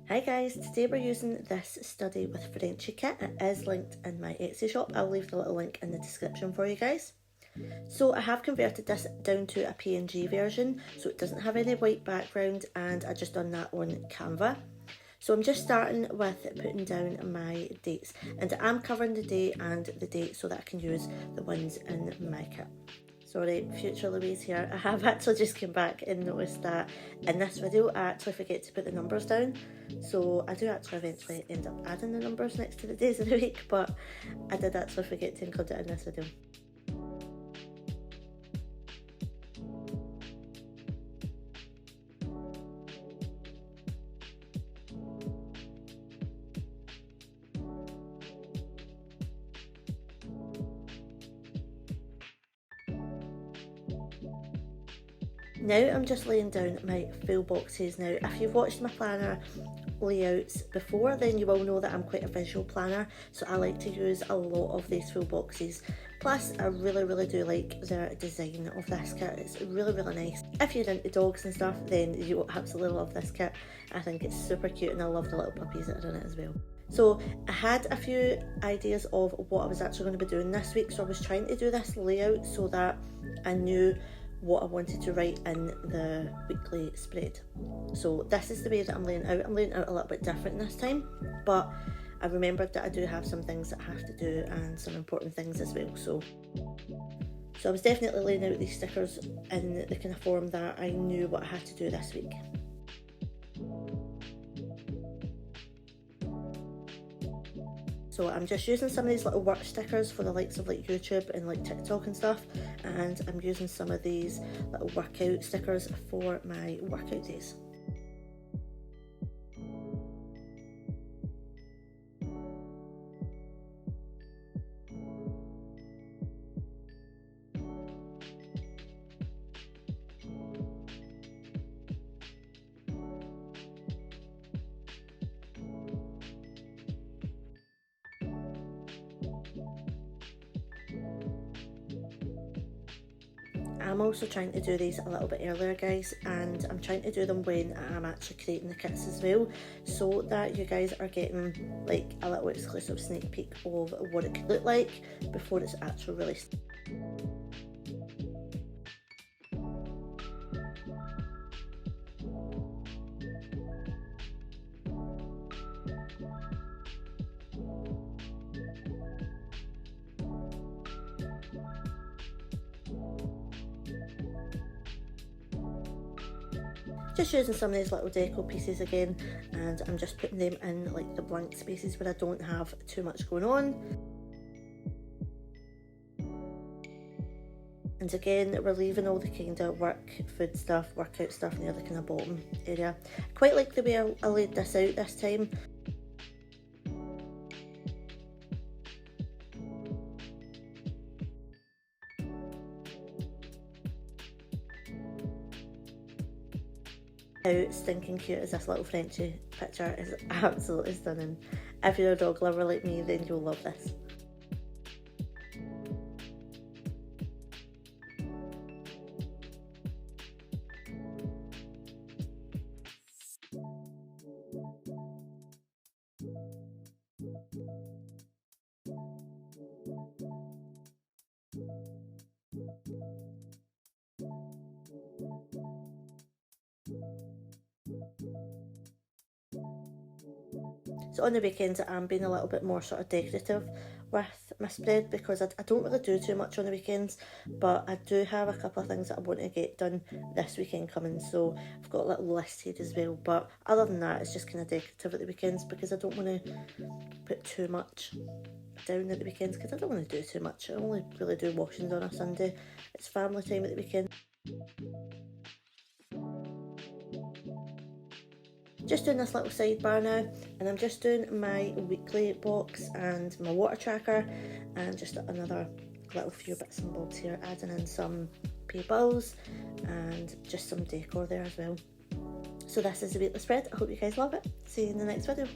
Hi guys, today we're using this Study with Frenchie kit. It is linked in my Etsy shop. I'll leave the little link in the description for you guys. So I have converted this down to a PNG version, so it doesn't have any white background, and I just done that on Canva. So I'm just starting with putting down my dates, and I'm covering the day and the date so that I can use the ones in my kit. Sorry, future Louise here. I have actually just come back and noticed that in this video I actually forget to put the numbers down. So I do actually eventually end up adding the numbers next to the days of the week, but I did actually forget to include it in this video. Now I'm just laying down my full boxes. Now if you've watched my planner layouts before, then you will know that I'm quite a visual planner, so I like to use a lot of these full boxes. Plus I really do like the design of this kit. It's really nice. If you're into dogs and stuff, then you will absolutely love this kit. I think it's super cute and I love the little puppies that are in it as well. So I had a few ideas of what I was actually going to be doing this week, so I was trying to do this layout so that I knew what I wanted to write in the weekly spread. So this is the way that I'm laying out. I'm laying out a little bit different this time, but I remembered that I do have some things that I have to do and some important things as well. So I was definitely laying out these stickers in the kind of form that I knew what I had to do this week. So I'm just using some of these little work stickers for the likes of like YouTube and like TikTok and stuff, and I'm using some of these little workout stickers for my workout days. I'm also trying to do these a little bit earlier, guys, and I'm trying to do them when I'm actually creating the kits as well, so that you guys are getting like a little exclusive sneak peek of what it could look like before it's actually released. Just using some of these little deco pieces again, and I'm just putting them in like the blank spaces where I don't have too much going on. And again, we're leaving all the kind of work, food stuff, workout stuff near the kind of bottom area. Quite like the way I laid this out this time. How stinking cute is this little Frenchie picture? Is absolutely stunning. If you're a dog lover like me, then you'll love this. So on the weekends I'm being a little bit more sort of decorative with my spread, because I don't really do too much on the weekends, but I do have a couple of things that I want to get done this weekend coming, so I've got a little list here as well. But other than that, it's just kind of decorative at the weekends, because I don't want to put too much down at the weekends, because I don't want to do too much. I only really do washings on a Sunday. It's family time at the weekend. Just doing this little sidebar now, and I'm just doing my weekly box and my water tracker, and just another little few bits and bobs here, adding in some pay bills and just some decor there as well. So this is the weekly spread. I hope you guys love it. See you in the next video.